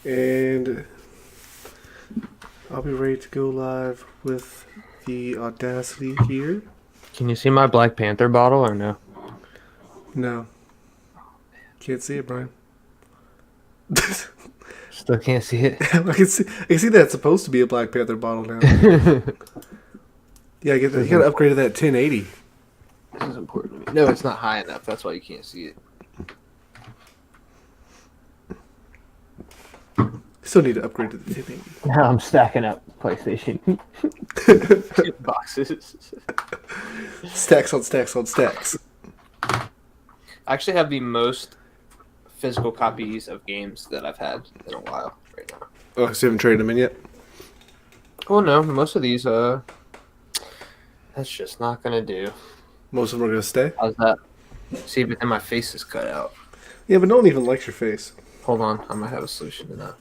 And I'll be ready to go live with the Audacity here. Can you see my Black Panther bottle or no? No. Can't see it, Brian. Still can't see it. I can see that it's supposed to be a Black Panther bottle now. Yeah, you gotta upgrade to that 1080. This is important to me. No, it's not high enough. That's why you can't see it. Still need to upgrade to the 1080. Now I'm stacking up PlayStation boxes. Stacks on stacks on stacks. I actually have the most physical copies of games that I've had in a while right now. Oh, so you haven't traded them in yet? Well, no, most of these, that's just not gonna do. Most of them are gonna stay? How's that? See, but then my face is cut out. Yeah, but no one even likes your face. Hold on, I might have a solution to that.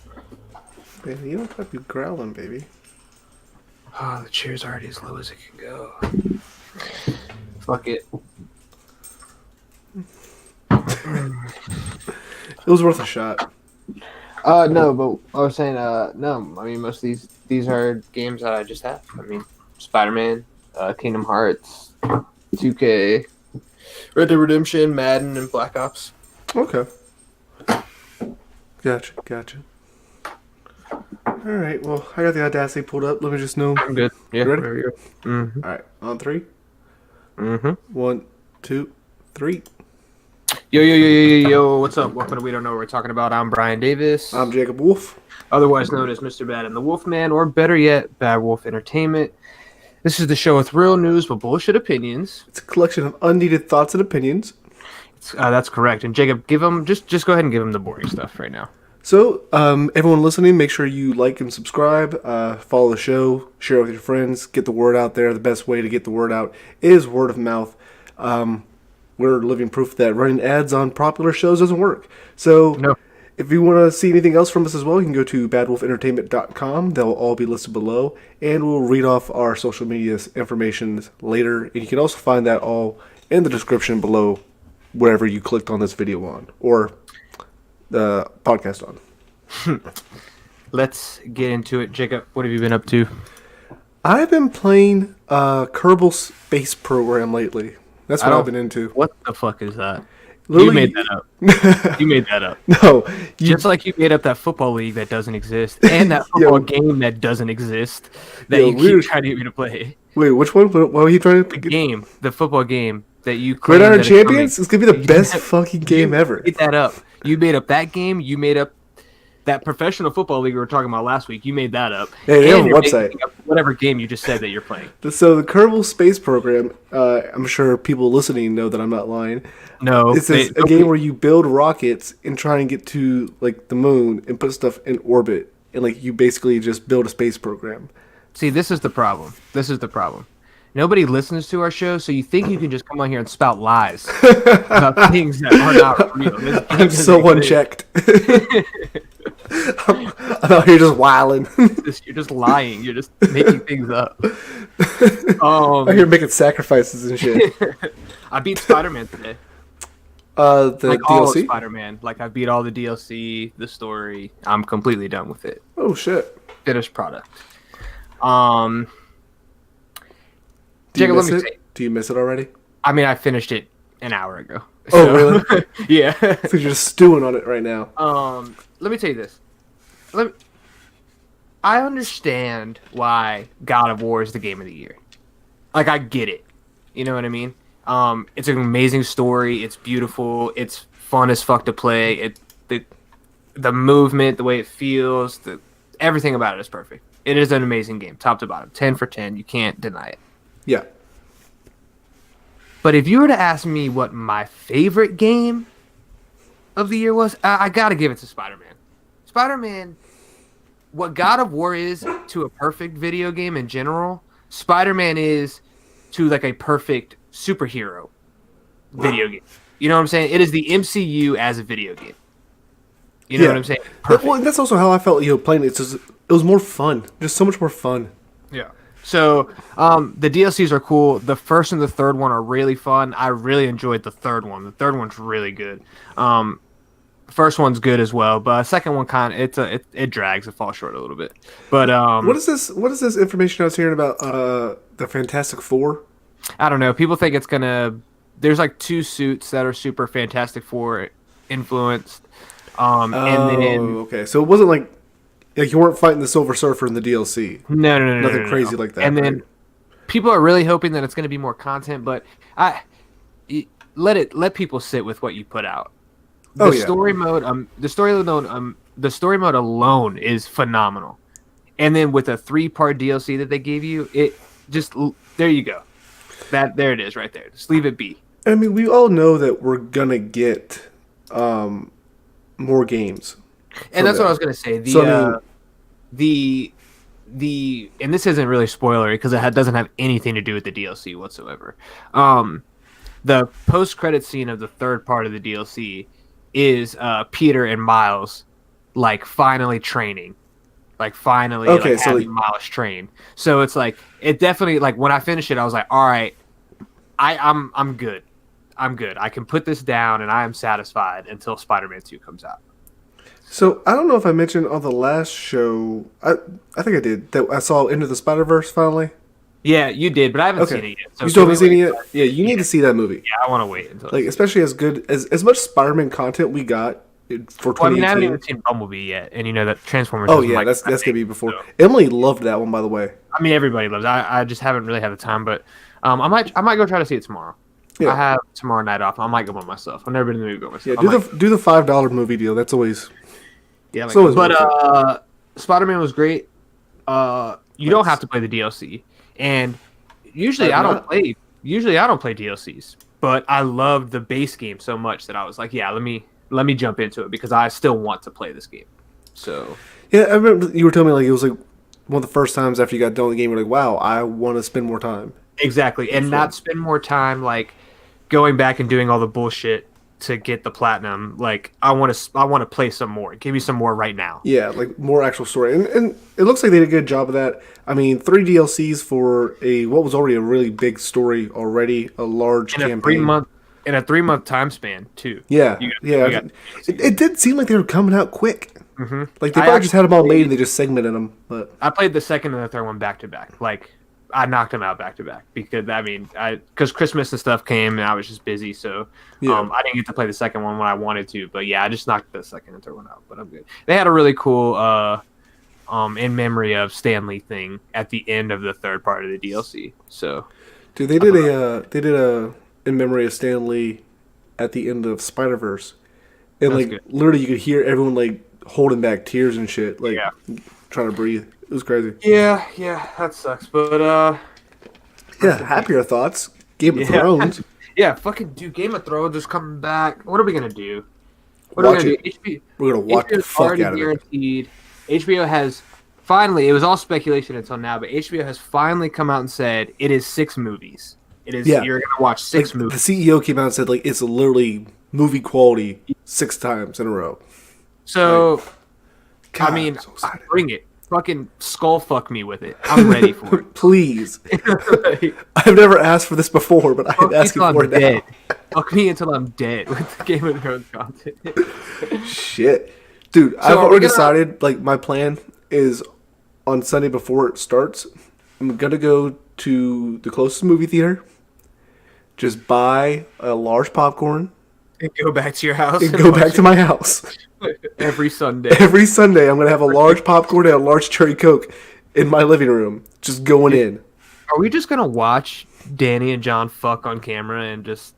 Man, you don't have to be growling, baby. Oh, the chair's already as low as it can go. Fuck it. It was worth a shot. No, but I was saying, no. I mean, most of these are games that I just have. I mean, Spider-Man, Kingdom Hearts, 2K, Red Dead Redemption, Madden, and Black Ops. Okay. Gotcha. Alright, well, I got the Audacity pulled up. Let me just know. I'm good. Yeah, You ready? there we go. Mm-hmm. Alright, on three. Mm-hmm. 1, 2, 3. Yo, what's up? Welcome to We Don't Know What We're Talking About. I'm Brian Davis, I'm Jacob Wolf. otherwise known as Mr. Bad and the Wolfman, or better yet, Bad Wolf Entertainment. This is the show with real news but bullshit opinions. It's a collection of unneeded thoughts and opinions. That's correct. And Jacob, give him just go ahead and give him the boring stuff right now. So, everyone listening, make sure you like and subscribe, follow the show, share it with your friends, get the word out there. The best way to get the word out is word of mouth. We're living proof that running ads on popular shows doesn't work. So, No. if you want to see anything else from us as well, you can go to badwolfentertainment.com. They'll all be listed below, and we'll read off our social media information later. And you can also find that all in the description below, wherever you clicked on this video on, or the podcast on. Let's get into it. Jacob, what have you been up to? I've been playing Kerbal Space Program lately. That's what I've been into. What the fuck is that? Literally, You made that up. You made that up. No, Just like you made up that football league that doesn't exist, and that football game that doesn't exist, that you keep trying to get me to play. Wait, which one? What were you trying to The football game that you claim Gridiron that Champions? It's gonna be the best fucking game ever. Get that up. You made up that game. You made up that professional football league we were talking about last week. You made that up. Hey, they have a you're website. making up whatever game you just said that you're playing. So the Kerbal Space Program, I'm sure people listening know that I'm not lying. No, It's a game where you build rockets and try and get to like the moon and put stuff in orbit, and like you basically just build a space program. See, this is the problem. Nobody listens to our show, so you think you can just come on here and spout lies about things that are not real. I'm so unchecked. I'm out here just wilding. You're just lying. You're just making things up. I'm here making sacrifices and shit. I beat Spider-Man today. The Like all of DLC? Spider-Man. Like I beat all the DLC, the story. I'm completely done with it. Oh shit. Finished product. Do you Jacob, miss let me it? say. Do you miss it already? I mean, I finished it an hour ago. Oh, really? Yeah. So you're just stewing on it right now. Let me tell you this. I understand why God of War is the game of the year. Like, I get it. You know what I mean? It's an amazing story. It's beautiful. It's fun as fuck to play. The movement, the way it feels, everything about it is perfect. It is an amazing game, top to bottom. 10 for 10. You can't deny it. Yeah. But if you were to ask me what my favorite game of the year was, I gotta give it to Spider-Man. Spider-Man, what God of War is to a perfect video game in general, Spider-Man is to like a perfect superhero video game. You know what I'm saying? It is the MCU as a video game. You know what I'm saying? Perfect. Well, that's also how I felt, playing it. It was more fun. Just so much more fun. Yeah. So, the DLCs are cool. The first and the third one are really fun. I really enjoyed the third one. The third one's really good. First one's good as well, but second one it drags, it falls short a little bit. But What is this? What is this information I was hearing about the Fantastic Four? I don't know. People think it's gonna. There's like 2 suits that are super Fantastic Four influenced. And then Okay. So it wasn't like you weren't fighting the Silver Surfer in the DLC. no, Nothing crazy like that. And right? then people are really hoping that it's going to be more content, but let people sit with what you put out. The story mode, the story mode alone is phenomenal. And then with a 3-part DLC that they gave you, it just there you go. There it is right there. Just leave it be. I mean, we all know that we're gonna get more games. And that's what I was gonna say. The and this isn't really spoilery because it doesn't have anything to do with the DLC whatsoever. The post-credit scene of the 3rd part of the DLC is Peter and Miles like finally training, like finally having Miles train. So it's like it definitely like when I finished it, I was like, all right, I'm good. I'm good. I can put this down and I am satisfied until Spider-Man 2 comes out. So I don't know if I mentioned on the last show. I think I did that. I saw Into the Spider-Verse finally. Yeah, you did, but I haven't seen it yet. So you still haven't seen it yet? Yeah, you need to see that movie. Yeah, I want to wait until especially as good as much Spider-Man content we got for 2018. Well, I mean, I haven't even seen Bumblebee yet, and you know that Transformers. Oh yeah, that's gonna be before. So. Emily loved that one, by the way. I mean, everybody loves it. I just haven't really had the time, but I might go try to see it tomorrow. Yeah. I have tomorrow night off. I might go by myself. I've never been in the movie by myself. Yeah, do the $5 movie deal. That's always. Yeah, but Spider-Man was great. You don't have to play the DLC, and usually I don't play DLCs, but I loved the base game so much that I was like, yeah, let me jump into it because I still want to play this game. So yeah, I remember you were telling me like it was like one of the first times after you got done with the game, you're like, wow, I want to spend more time. Exactly, and not spend more time like going back and doing all the bullshit to get the platinum. Like I want to play some more. Give me some more right now. Yeah, like more actual story, and it looks like they did a good job of that. I mean, 3 DLCs for what was already a really big story already, a large campaign. In a 3-month time span too. Yeah, it did seem like they were coming out quick. Mm-hmm. Like they probably just had them all made and they just segmented them. But I played the second and the third one back to back. Like I knocked them out back to back because Christmas and stuff came and I was just busy, so I didn't get to play the second one when I wanted to. But yeah, I just knocked the second and third one out. But I'm good. They had a really cool in memory of Stan Lee thing at the end of the 3rd part of the DLC. So, dude, they did a in memory of Stan Lee at the end of Spider-Verse, and like good. Literally you could hear everyone like holding back tears and shit, like trying to breathe. It was crazy. Yeah, that sucks. But happier thoughts. Game of Thrones. Yeah, fucking dude, Game of Thrones is coming back. What are we gonna do? We're gonna watch the fuck out of guaranteed. It. HBO has finally. It was all speculation until now, but HBO has finally come out and said it is 6 movies. It is. Yeah. You're gonna watch 6 movies. The CEO came out and said like it's literally movie quality 6 times in a row. So, God, I mean, bring it. Fucking skull fuck me with it. I'm ready for it. Please. I've never asked for this before, but I'm asking for it now. Fuck me until I'm dead with the Game of Thrones content. Shit. Dude, I've already decided, like, my plan is on Sunday before it starts, I'm going to go to the closest movie theater, just buy a large popcorn. And go back to your house. And go back to my house. Every Sunday. Every Sunday, I'm going to have a large popcorn and a large cherry Coke in my living room, just going in. Are we just going to watch Danny and John fuck on camera and just...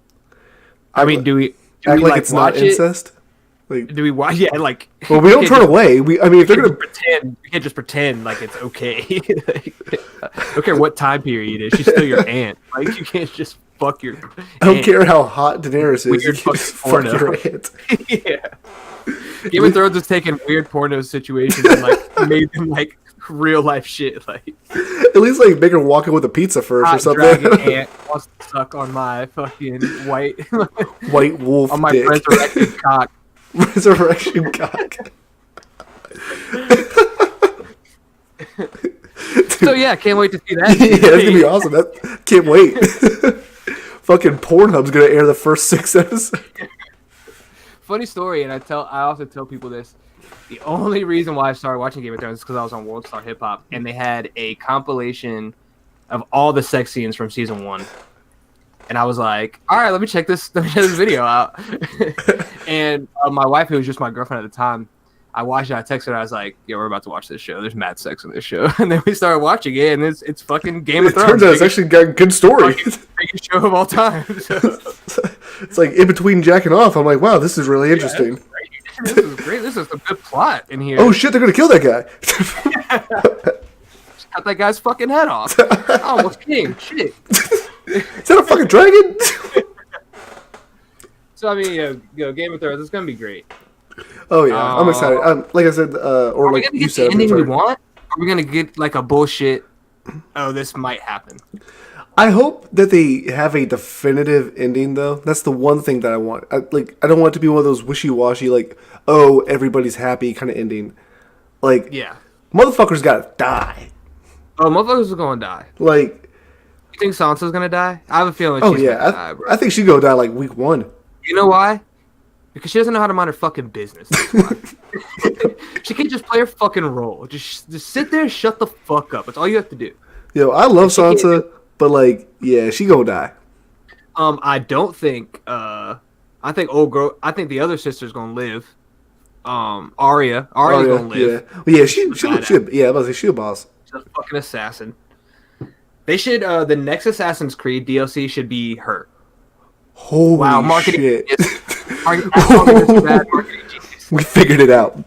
I mean, do we act like it's not incest? Like, do we watch? Yeah, like. Well, we don't turn away. I mean, if they're gonna pretend, we can't just pretend like it's okay. Like, I don't care what time period it is. She's still your aunt. Like, you can't just fuck your. I don't care how hot Daenerys is. You can just fuck your aunt. Yeah. Game of Thrones is taking weird porno situations and like made them like real life shit. Like, at least like make her walk in with a pizza first or something. Dragon aunt wants to suck on my fucking white wolf on my dick. resurrected cock. Resurrection cock. So yeah, can't wait to see that. Yeah, that's gonna be awesome. Can't wait. Fucking Pornhub's gonna air the first 6 episodes. funny story, and I also tell people this. The only reason why I started watching Game of Thrones is because I was on World Star Hip Hop, and they had a compilation of all the sex scenes from season 1. And I was like, all right, let me check this video out. And my wife, who was just my girlfriend at the time, I watched it. I texted her. I was like, "Yo, we're about to watch this show. There's mad sex in this show." And then we started watching it, and it's fucking Game of It Thrones. turns out it's actually got a good story. Biggest show of all time. So, It's like in between jacking off, I'm like, wow, this is really interesting. this is great. This is a good plot in here. Oh shit, they're gonna kill that guy. Just cut that guy's fucking head off. Almost king. Shit. Is that a fucking dragon? So I mean, Game of Thrones. It's gonna be great. Oh yeah, I'm excited. Like I said, or Are we like gonna you get said, the ending we want? Are we gonna get like a bullshit? Oh, this might happen. I hope that they have a definitive ending, though. That's the one thing that I want. I don't want it to be one of those wishy-washy, like, oh, everybody's happy kind of ending. Like, Yeah. motherfuckers gotta die. Oh, motherfuckers are gonna die. Like, You think Sansa's gonna die? I have a feeling. oh she's yeah, gonna die, bro. I think she'd go die like week 1. You know why? Because she doesn't know how to mind her fucking business. That's why. She can't just play her fucking role. Just sit there and shut the fuck up. That's all you have to do. Yo, I love Sansa, but like, yeah, she gonna die. I don't think. I think I think the other sister's gonna live. Arya's gonna live. Yeah, well, yeah, she Badass. yeah, I was like, she a boss. She's a fucking assassin. They should. The next Assassin's Creed DLC should be her. Holy Wow, marketing shit. genius. Marketing is bad, marketing genius. We figured it out.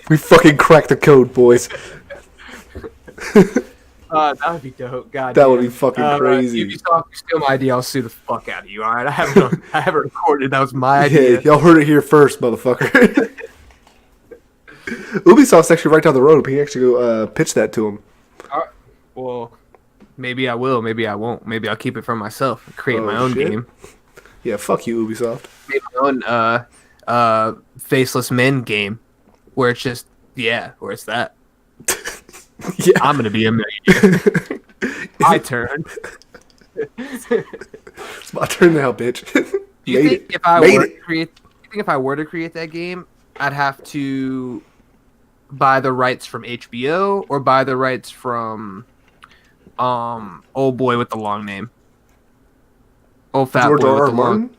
We fucking cracked the code, boys. That would be dope. God, That would be fucking crazy. If you steal my idea, I'll sue the fuck out of you. All right, I haven't recorded. That was my Yeah, idea. y'all heard it here first, motherfucker. Ubisoft's actually right down the road. We can actually go pitch that to them. Well, maybe I will. Maybe I won't. Maybe I'll keep it for myself and create Oh, my own shit. game. Yeah, fuck you, Ubisoft. Make my own faceless men game, where it's just where it's that. Yeah. I'm gonna be a millionaire. My turn. It's my turn now, bitch. Do you Made think it. if I Made were it. to create? You think if I were to create that game, I'd have to buy the rights from HBO or buy the rights from old boy with the long name, old fat George boy R. with R. the long. Martin?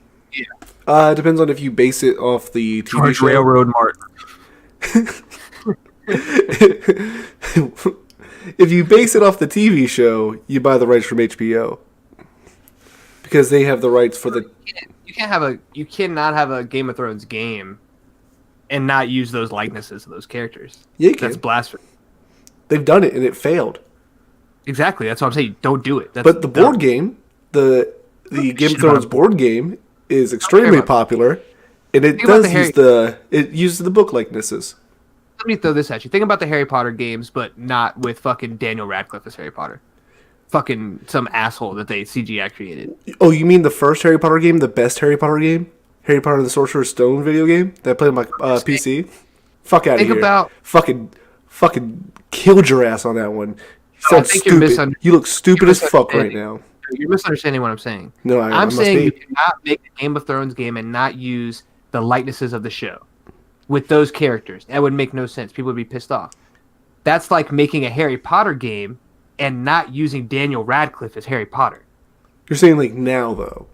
It depends on if you base it off the TV George show. Railroad Martin. If you base it off the TV show, you buy the rights from HBO. Because they have the rights for the... You cannot have a Game of Thrones game and not use those likenesses of those characters. Yeah, you That's can. blasphemy. They've done it and it failed. Exactly. That's what I'm saying. Don't do it. That's But the dumb. board game, the Game shit of Thrones about- board game is extremely about- popular. And it Think about does the use it uses the book likenesses. Let me throw this at you. Think about the Harry Potter games, but not with fucking Daniel Radcliffe as Harry Potter. Fucking some asshole that they CGI created. Oh, you mean the first Harry Potter game, the best Harry Potter game? Harry Potter and the Sorcerer's Stone video game that I played on my PC? Fuck out of Think here. about- Fucking killed your ass on that one. You I sound think you're stupid. misunderstanding- You look stupid you're as fuck right misunderstanding. now. You're misunderstanding what I'm saying. No, I I'm must saying be. you cannot make a Game of Thrones game and not use the likenesses of the show with those characters. That would make no sense. People would be pissed off. That's like making a Harry Potter game and not using Daniel Radcliffe as Harry Potter. You're saying like now though.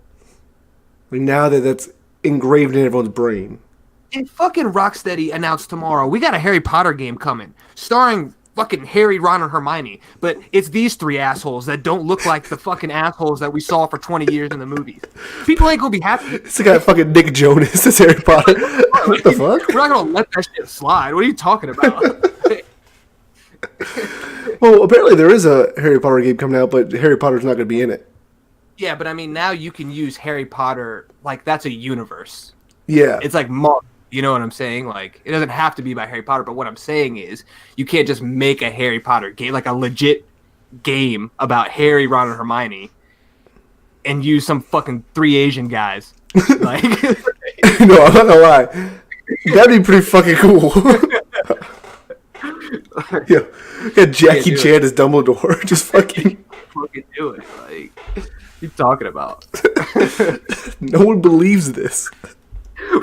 Like now that that's engraved in everyone's brain. And fucking Rocksteady announced tomorrow, we got a Harry Potter game coming, starring fucking Harry, Ron, and Hermione. But it's these three assholes that don't look like the fucking assholes that we saw for 20 years in the movies. People ain't gonna be happy. It's the guy fucking Nick Jonas as Harry Potter. What the fuck? We're not gonna let that shit slide. What are you talking about? Well, apparently there is a Harry Potter game coming out, but Harry Potter's not going to be in it. Yeah, but I mean, now you can use Harry Potter, like, that's a universe. Yeah. It's like Marvel. You know what I'm saying? Like, it doesn't have to be by Harry Potter, but what I'm saying is you can't just make a Harry Potter game, like a legit game about Harry, Ron, and Hermione, and use some fucking 3 Asian guys. Like, No, I'm not gonna lie. That'd be pretty fucking cool. Yeah, got Jackie do it. Chan as Dumbledore. Just fucking. fucking do it. Like, what are you talking about? No one believes this.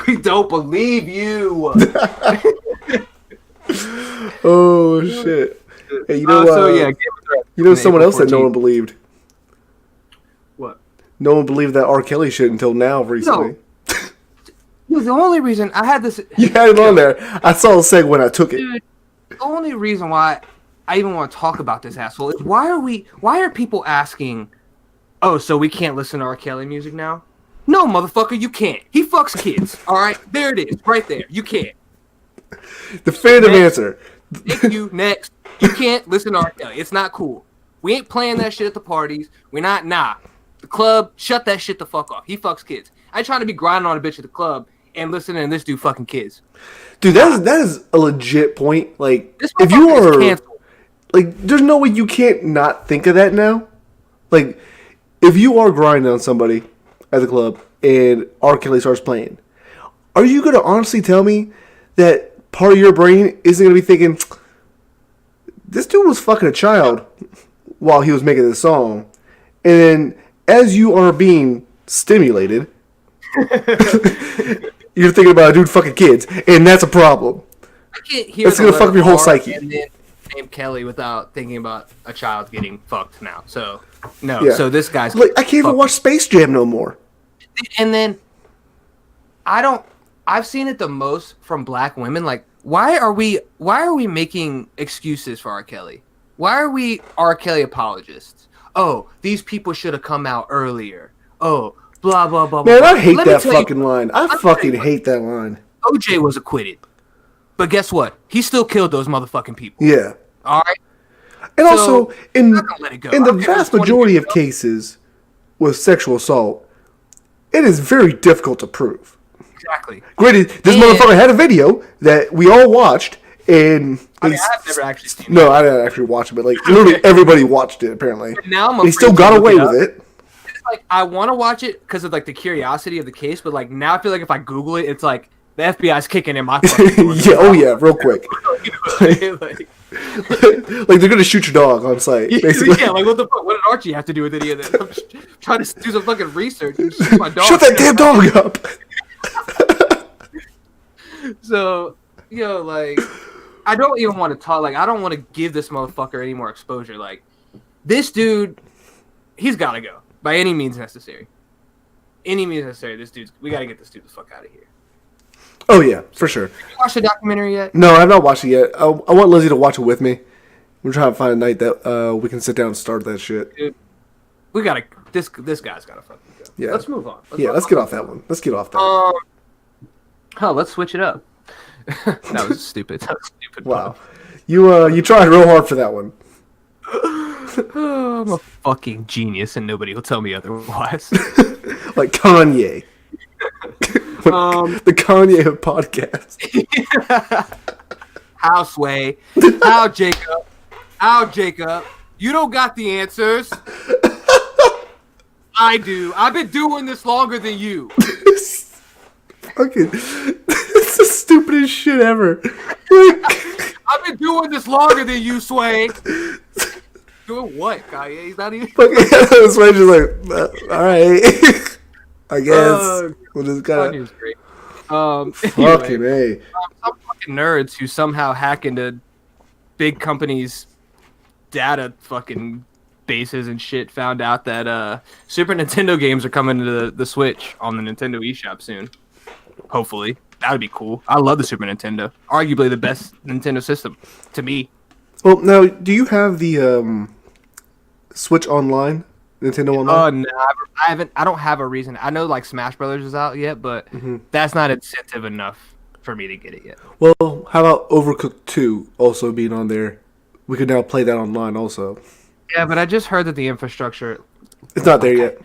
We don't believe you. Oh shit! Hey, Game of Thrones you know in someone April else that no 14th. one believed. What? No one believed that R. Kelly shit until now recently. Dude, the only reason I had this, You had it on there. I saw a segment when I took it. dude, the only reason why I even want to talk about this asshole is why are people asking, oh, so we can't listen to R. Kelly music now? No, motherfucker, you can't. He fucks kids. All right, there it is, right there. You can't. Definitive answer. Thank you. Next, you can't listen to R. Kelly. It's not cool. We ain't playing that shit at the parties. We're not. Nah, the club. Shut that shit the fuck off. He fucks kids. I ain't trying to be grinding on a bitch at the club and listening to this dude fucking kids. Dude, that is a legit point. Like, This if you motherfucker is are canceled. like, there's no way you can't not think of that now. Like, if you are grinding on somebody at the club and R. Kelly starts playing, are you gonna honestly tell me that part of your brain isn't gonna be thinking, this dude was fucking a child while he was making this song, and then as you are being stimulated, you're thinking about a dude fucking kids, and that's a problem. I can't hear. That's gonna the fuck up your whole letter R psyche. And then name Kelly without thinking about a child getting fucked now. So no. Yeah. So this guy's Like, I can't even fucked. watch Space Jam no more. And then I've seen it the most from black women. Like, why are we making excuses for R. Kelly? Why are we R. Kelly apologists? Oh, these people should have come out earlier. Oh, blah blah blah. Man, blah. I hate Let me that tell you, fucking line. I fucking hate that line. OJ was acquitted, but guess what? He still killed those motherfucking people. Yeah. All right. And So, also, in I'm not gonna let it go. in I the don't care if vast it's 20 majority years of ago. cases with sexual assault, it is very difficult to prove. Exactly. Granted, this And- motherfucker had a video that we all watched, and I mean, I've never actually seen it. no, I didn't actually watch it, but like literally everybody watched it apparently. Now I'm And he still afraid to got look away it up. with it. It's like I want to watch it because of like the curiosity of the case, but like now I feel like if I Google it, it's like the FBI's kicking in my fucking door. Yeah, oh yeah, real quick. Like, Like they're gonna shoot your dog on site, basically. yeah, like what the fuck? What did Archie have to do with any of this? I'm just trying to do some fucking research and shoot my dog. Shut that damn dog up. So, like, I don't even want to talk. Like, I don't want to give this motherfucker any more exposure. Like, this dude, he's got to go by any means necessary. Any means necessary. We got to get this dude the fuck out of here. Oh yeah, for sure. You watched the documentary yet? No, I've not watched it yet. I want Lizzie to watch it with me. We're trying to find a night that we can sit down and start that shit. Dude, we gotta. This guy's gotta fucking go. Yeah. Let's move on. Let's get off that one. Let's get off that. Let's switch it up. That was stupid. That was stupid. Wow, you tried real hard for that one. I'm a fucking genius, and nobody will tell me otherwise. Like Kanye. The Kanye of podcasts. How Sway? How Jacob? How Jacob? You don't got the answers. I do. I've been doing this longer than you. Fucking, it's the stupidest shit ever. Like, I've been doing this longer than you, Sway. Doing what, Kanye? He's not even. fucking, that's why just like, all right. I guess we'll just kind Kanye's of great. fucking Anyway, a. some fucking nerds who somehow hack into big companies' data fucking bases and shit found out that Super Nintendo games are coming to the Switch on the Nintendo eShop soon. Hopefully. That would be cool. I love the Super Nintendo. Arguably the best Nintendo system to me. Well, now, do you have the Switch Online? Nintendo Online? No, I haven't. I don't have a reason. I know like Smash Brothers is out yet, but that's not incentive enough for me to get it yet. Well, how about Overcooked 2 also being on there? We could now play that online also. Yeah, but I just heard that the infrastructure. It's not there yet.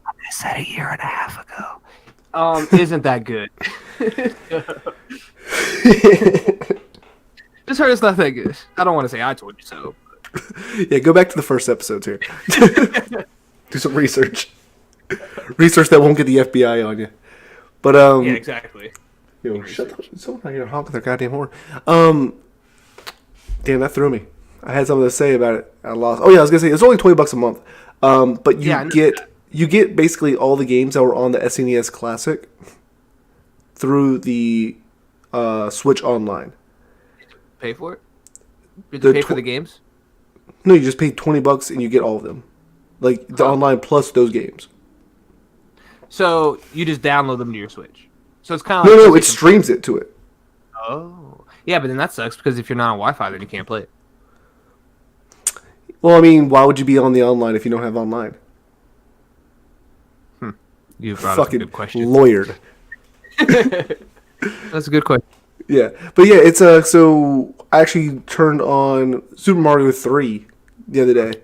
I said a year and a half ago. Isn't that good? Just heard it's not that good. I don't want to say I told you so. Yeah, go back to the first episodes here. Do some research. Research that won't get the FBI on you. But Yeah, exactly. yo, shut up. Someone out here honking their goddamn horn. Damn, that threw me. I had something to say about it. I lost. Oh yeah, I was gonna say it's only $20 a month. But you Yeah, I know get basically all the games that were on the SNES Classic. through the Switch Online. Pay for it? Did The you pay for tw- the games? No, you just pay $20 and you get all of them, like the online plus those games. So you just download them to your Switch. So it's kind of No, like no, it streams it to it. Oh, yeah, but then that sucks because if you're not on Wi-Fi, then you can't play it. Well, I mean, why would you be on the online if you don't have online? You brought up a Fucking good question. lawyered. That's a good question. Yeah, but yeah, it's so I actually turned on Super Mario 3 the other day.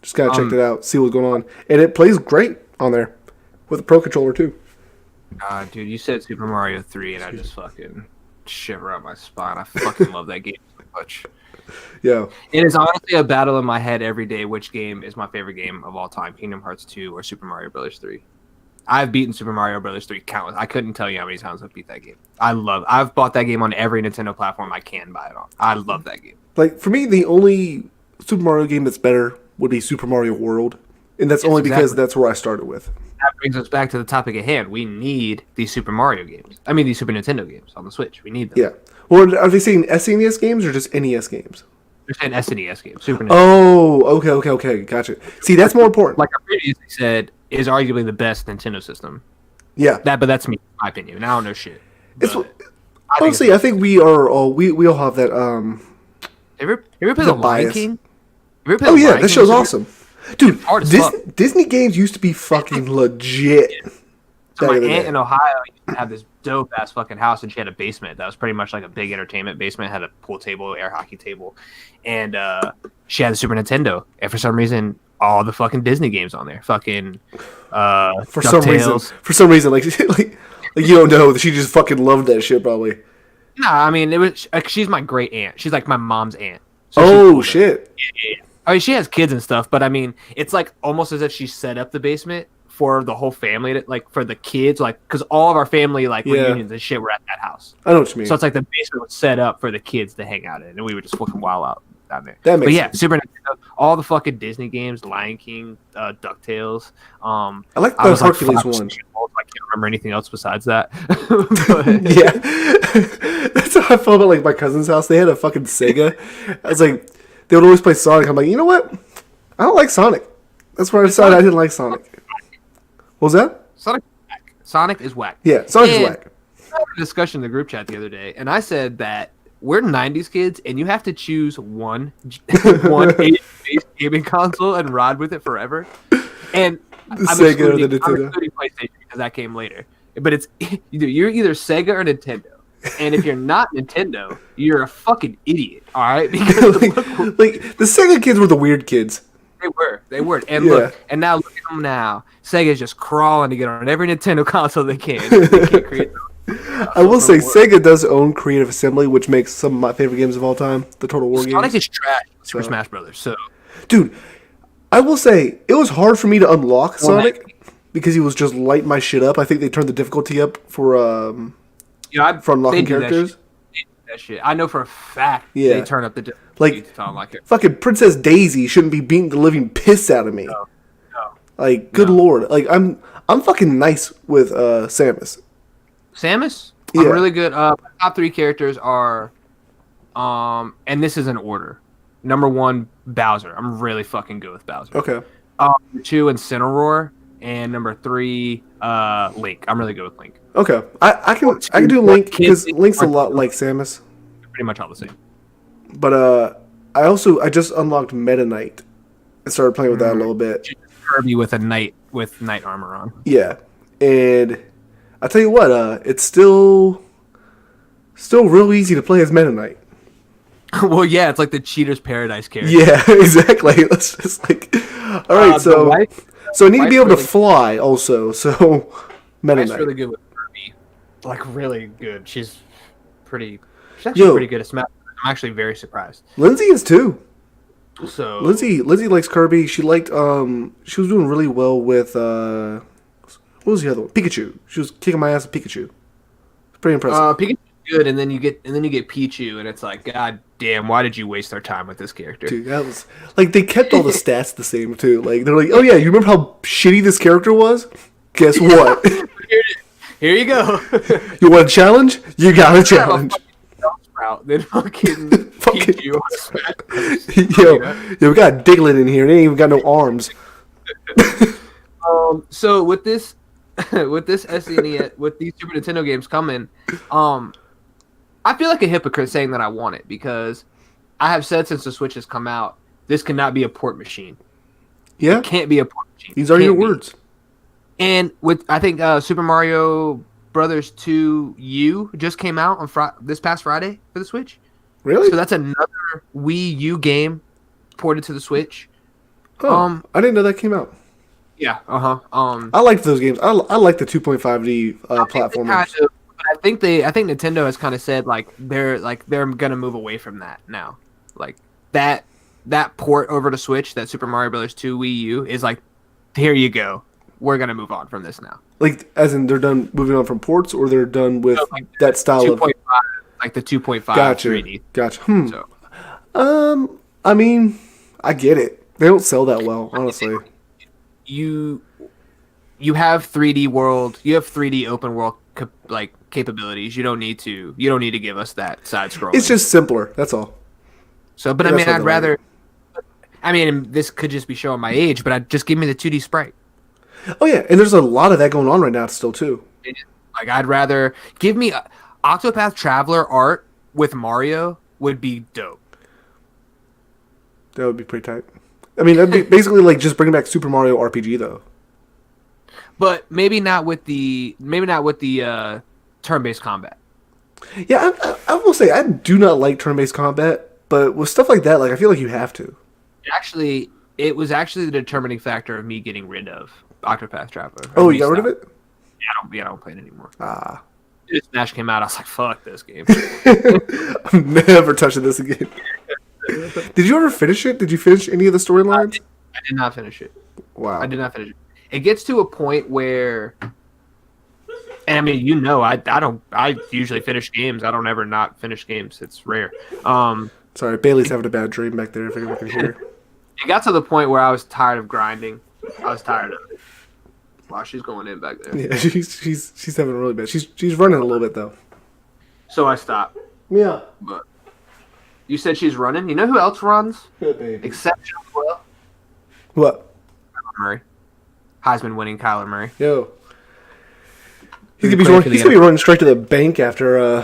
Just kind of checked it out, see what's going on, and it plays great on there with a Pro Controller too. God, dude, you said Super Mario 3, and I just fucking shiver up my spine. I fucking love that game so much. Yeah, It is honestly a battle in my head every day. Which game is my favorite game of all time? Kingdom Hearts 2 or Super Mario Brothers 3? I've beaten Super Mario Brothers 3 countless. I couldn't tell you how many times I've beat that game. I've bought that game on every Nintendo platform I can buy it on. I love that game. like for me, the only Super Mario game that's better would be Super Mario World, and that's only because exactly. that's where I started with. That brings us back to the topic at hand. We need these Super Mario games. I mean, these Super Nintendo games on the Switch. We need them. Yeah. Well, are they saying SNES games or just NES games? They're saying SNES games. Super Nintendo. Oh, okay, gotcha. See, that's more important. Like I previously said, is arguably the best Nintendo system. Yeah. But that's me, my opinion. And I don't know shit. It's But honestly, I think we are all we all have that. have you ever played the The Lion bias. King? Have you ever played Oh The yeah, Lion that King? show's awesome, dude. hard as Disney games used to be fucking legit. So back my in the aunt day. in Ohio used to have this dope ass fucking house, and she had a basement that was pretty much like a big entertainment basement. Had a pool table, air hockey table, and she had a Super Nintendo. And for some reason, all the fucking Disney games on there, fucking For some reason, like like you don't know, she just fucking loved that shit probably. Nah, I mean it was. She's my great aunt. She's like my mom's aunt. So she's Oh older. shit! Yeah. I mean, she has kids and stuff, but I mean, it's like almost as if she set up the basement for the whole family, like for the kids, like because all of our family like Yeah. reunions and shit were at that house. I know what you mean. So it's like the basement was set up for the kids to hang out in, and we would just fucking wild out down there. That makes but yeah, sense. Super Nintendo, all the fucking Disney games, Lion King, DuckTales. I like I the was like Hercules 5 or 6 one. years old, so I can't remember anything else besides that. But- Yeah, that's how I felt about like my cousin's house. They had a fucking Sega. I was like, they would always play Sonic. I'm like, you know what? I don't like Sonic. That's where I decided I didn't like Sonic. What was that? Sonic is whack. Sonic is whack. Yeah, Sonic is And whack. I had a discussion in the group chat the other day, and I said that we're 90s kids, and you have to choose one 80s-based gaming console and ride with it forever. And The Sega or the I'm Nintendo. excluding PlayStation because that came later. But it's you're either Sega or Nintendo. And if you're not Nintendo, you're a fucking idiot. All right, because like the Sega kids were the weird kids. they were. And Yeah. look, and now look at them now. Sega's just crawling to get on every Nintendo console they can. They can't create. I will say Sega does own Creative Assembly, which makes some of my favorite games of all time, the Total War Sonic games. is trash. Super So- Smash Brothers. So Dude, I will say it was hard for me to unlock Sonic because he was just lighting my shit up. I think they turned the difficulty up for for unlocking they do characters. that shit. I know for a fact Yeah. they turn up the Like- difficulty to unlock it. Fucking Princess Daisy shouldn't be beating the living piss out of me. No. Like, good lord. Like I'm fucking nice with Samus. Samus, Yeah. I'm really good. My top 3 characters are, and this is in order. Number 1, Bowser. I'm really fucking good with Bowser. Okay. Number 2, Incineroar, and number 3, Link. I'm really good with Link. Okay. I can do Link because Link's a lot like Samus. Pretty much all the same. But I just unlocked Meta Knight and started playing with that a little bit. Kirby with knight armor on. Yeah. And I tell you what, it's still real easy to play as Meta Knight. Well, yeah, it's like the Cheater's Paradise character. Yeah, exactly. It's just like, all right, so I need to be able to really- fly also. So Meta Wife's Knight. really good with Kirby. Like, really good. She's actually pretty good at Smash. I'm actually very surprised. Lindsay is too. So Lindsay likes Kirby. She liked she was doing really well with what was the other one? Pikachu. She was kicking my ass with Pikachu. It's pretty impressive. Pikachu's good, and then you get Pichu, and it's like, God damn, why did you waste our time with this character? Dude, that was like they kept all the stats the same too. Like they're like, oh yeah, you remember how shitty this character was? Guess what? Here you go. You want a challenge? You got a challenge. Sprout, then fucking Fucking- Pichu on Smash Bros. Yo, we got Diglett in here. They ain't even got no arms. So with this, with this SNES, with these Super Nintendo games coming, I feel like a hypocrite saying that I want it because I have said since the Switch has come out, this cannot be a port machine. Yeah, It can't be a port machine. these are your Can't be. words. And with I think Super Mario Brothers 2 U just came out on this past Friday for the Switch. Really? So that's another Wii U game ported to the Switch. Oh, I didn't know that came out. Yeah. I liked those games. I like the 2.5D platformers. I think Nintendo has kind of said they're gonna move away from that now. Like that port over to Switch, that Super Mario Brothers 2 Wii U is like, here you go. We're gonna move on from this now. Like, as in they're done moving on from ports, or they're done with that style of. 2.5, like the 2.5 Gotcha. 3D. Gotcha. So I mean, I get it. They don't sell that well, honestly. you have 3D world, you have 3D open world capabilities. You don't need to give us that side scrolling. It's just simpler. That's all. So, but Yeah, I mean, that's what I'd they rather. I mean, this could just be showing my age, but just give me the 2D sprite. Oh yeah, and there's a lot of that going on right now still too. Like, I'd rather give me Octopath Traveler art with Mario would be dope. That would be pretty tight. I mean, that'd be basically like just bringing back Super Mario RPG though. But maybe not with the turn-based combat. Yeah, I will say I do not like turn-based combat, but with stuff like that, like I feel like you have to. Actually, it was actually the determining factor of me getting rid of Octopath Traveler. Oh, you got rid of it? Yeah, I don't play it anymore. Ah, Smash came out, I was like, fuck this game. I'm never touching this again. Did you ever finish it? Did you finish any of the storylines? I did not finish it. Wow. I did not finish it. It gets to a point where, and I mean, I usually finish games. I don't ever not finish games. It's rare. Sorry, Bailey's having a bad dream back there. If anyone can hear. It got to the point where I was tired of grinding. I was tired of it. Wow, she's going in back there. Yeah, she's having a really bad. She's running a little bit though. So I stopped. Yeah. But you said she's running. You know who else runs? Good baby. Exceptionally well. What? Kyler Murray. Heisman winning Kyler Murray. Yo. He's gonna be running straight to the bank after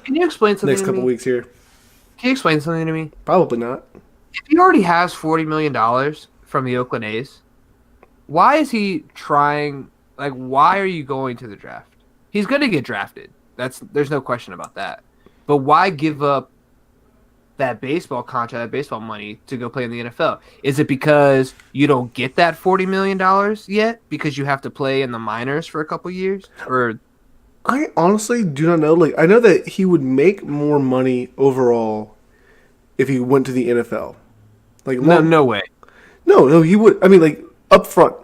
Can you explain something next to couple me? weeks here. Can you explain something to me? Probably not. If he already has $40 million from the Oakland A's, why is he trying? Like, why are you going to the draft? He's going to get drafted. There's no question about that. But why give up that baseball contract, that baseball money to go play in the NFL? Is it because you don't get that $40 million yet because you have to play in the minors for a couple years? Or I honestly do not know. Like, I know that he would make more money overall if he went to the NFL. Like, no way. No, he would. I mean, like, up front.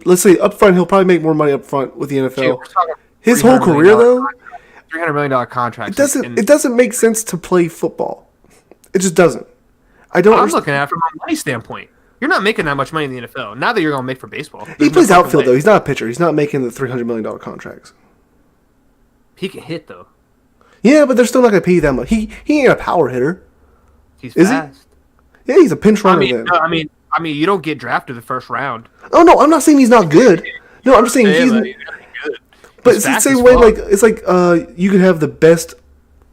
Let's say up front, he'll probably make more money up front with the NFL. Dude, we're talking His whole $300 career, though, $300 million contract. it doesn't make sense to play football. It just doesn't. I don't. I'm looking at it from a money standpoint. You're not making that much money in the NFL. Not that you're going to make for baseball. He There's plays no fucking outfield way. though. He's not a pitcher. He's not making the $300 million contracts. He can hit though. Yeah, but they're still not going to pay you that much. He ain't a power hitter. He's Is he? fast. Yeah, he's a pinch runner. Then. I mean, you don't get drafted the first round. Oh no, I'm not saying he's not good. No, I'm just saying he's. But he's gotta be good. But He's it's the fast same as way. fuck. Like it's like you could have the best,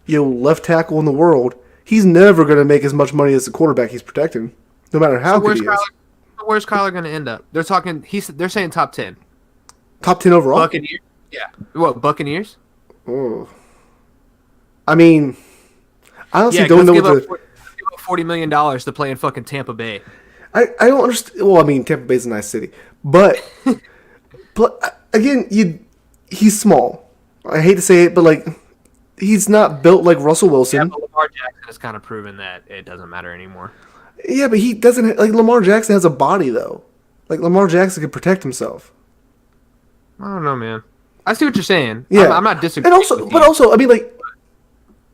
left tackle in the world. He's never going to make as much money as the quarterback he's protecting, no matter how good he is. Where's Kyler going to end up? They're talking. They're saying top 10. Top 10 overall. Buccaneers. Yeah. What, Buccaneers? Oh. I mean, I honestly Yeah. don't know Give what up $40 million to play in fucking Tampa Bay. I don't understand. Well, I mean, Tampa Bay's a nice city, but again, he's small. I hate to say it, but like he's not built like Russell Yeah, Wilson. but Lamar Jackson has kind of proven that it doesn't matter anymore. Yeah, but he doesn't like Lamar Jackson has a body though. Like Lamar Jackson can protect himself. I don't know, man. I see what you're saying. Yeah, I'm not disagreeing. And also, I mean, like,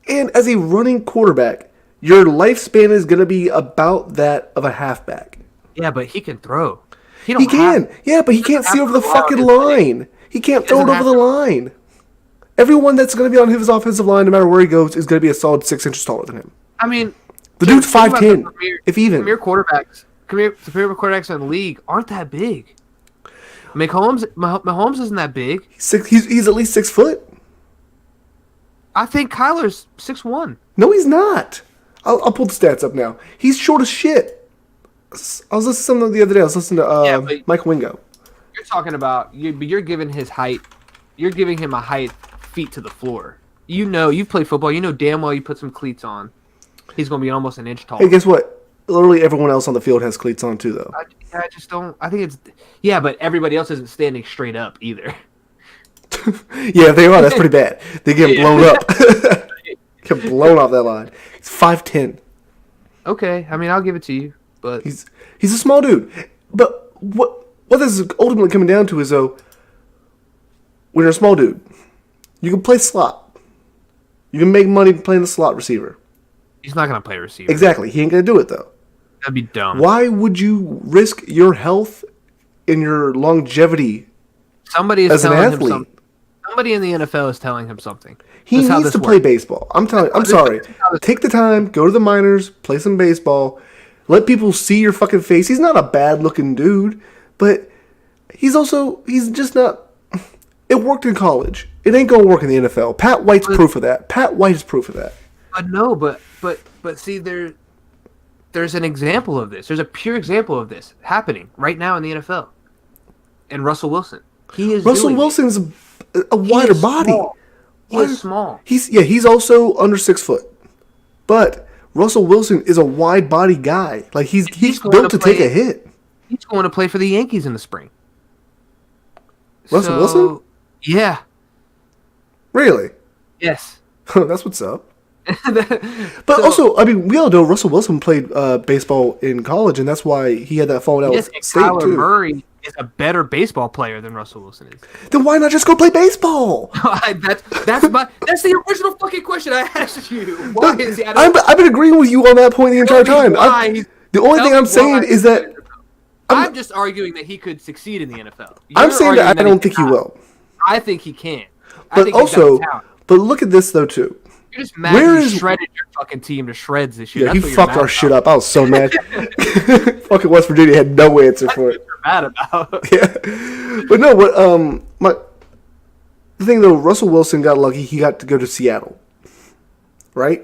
and as a running quarterback, your lifespan is going to be about that of a halfback. Yeah, but he can throw. He can, yeah, but he can't see over the fucking line. He can't throw it over the line. Everyone that's going to be on his offensive line, no matter where he goes, is going to be a solid 6 inches taller than him. I mean, The dude's 5'10", if even. Premier quarterbacks in the league aren't that big. Mahomes isn't that big. He's at least 6 foot. I think Kyler's 6'1". No, he's not. I'll pull the stats up now. He's short as shit. I was listening to something the other day. I was listening to Mike Wingo. You're talking about you're giving his height. You're giving him a height feet to the floor. You know, you've played football. You know damn well you put some cleats on, he's going to be almost an inch tall. Hey, guess what? Literally everyone else on the field has cleats on too, though. I just don't. I think it's but everybody else isn't standing straight up either. Yeah, if they are, that's pretty bad. They get blown up. Get blown off that line. He's 5'10". Okay, I mean I'll give it to you, but he's a small dude. But what this is ultimately coming down to is though, when you're a small dude, you can play slot. You can make money playing the slot receiver. He's not gonna play receiver. Exactly, he ain't gonna do it though. That'd be dumb. Why would you risk your health and your longevity Somebody is as an telling him athlete? something. Somebody in the NFL is telling him something. He needs to play baseball. I'm sorry. Take the time, go to the minors, play some baseball. Let people see your fucking face. He's not a bad looking dude, but he's just not. It worked in college. It ain't gonna work in the NFL. Pat White's proof of that. Pat White is proof of that. But see, there's an example of this. There's a pure example of this happening right now in the NFL. And Russell Wilson. Russell Wilson's a wider body. He's small. He's also under 6 foot. But Russell Wilson is a wide body guy. Like he's built to take a hit. He's going to play for the Yankees in the spring. Russell Wilson? Yeah. Really? Yes. That's what's up. But also, I mean, we all know Russell Wilson played baseball in college, and that's why he had that falling out with State Kyler too. Murray is a better baseball player than Russell Wilson is. Then why not just go play baseball? that's the original fucking question I asked you. Why is he? I've been agreeing with you on that point the entire time. The only thing I'm saying is that I'm just arguing that he could succeed in the NFL. I'm saying that I don't think he will. I think he can. But look at this though too. You're just mad he shredded your fucking team to shreds this year. Yeah, he fucked our shit up. I was so mad. Fucking West Virginia had no answer for it. You're mad about. Yeah, but no. The thing though, Russell Wilson got lucky. He got to go to Seattle, right?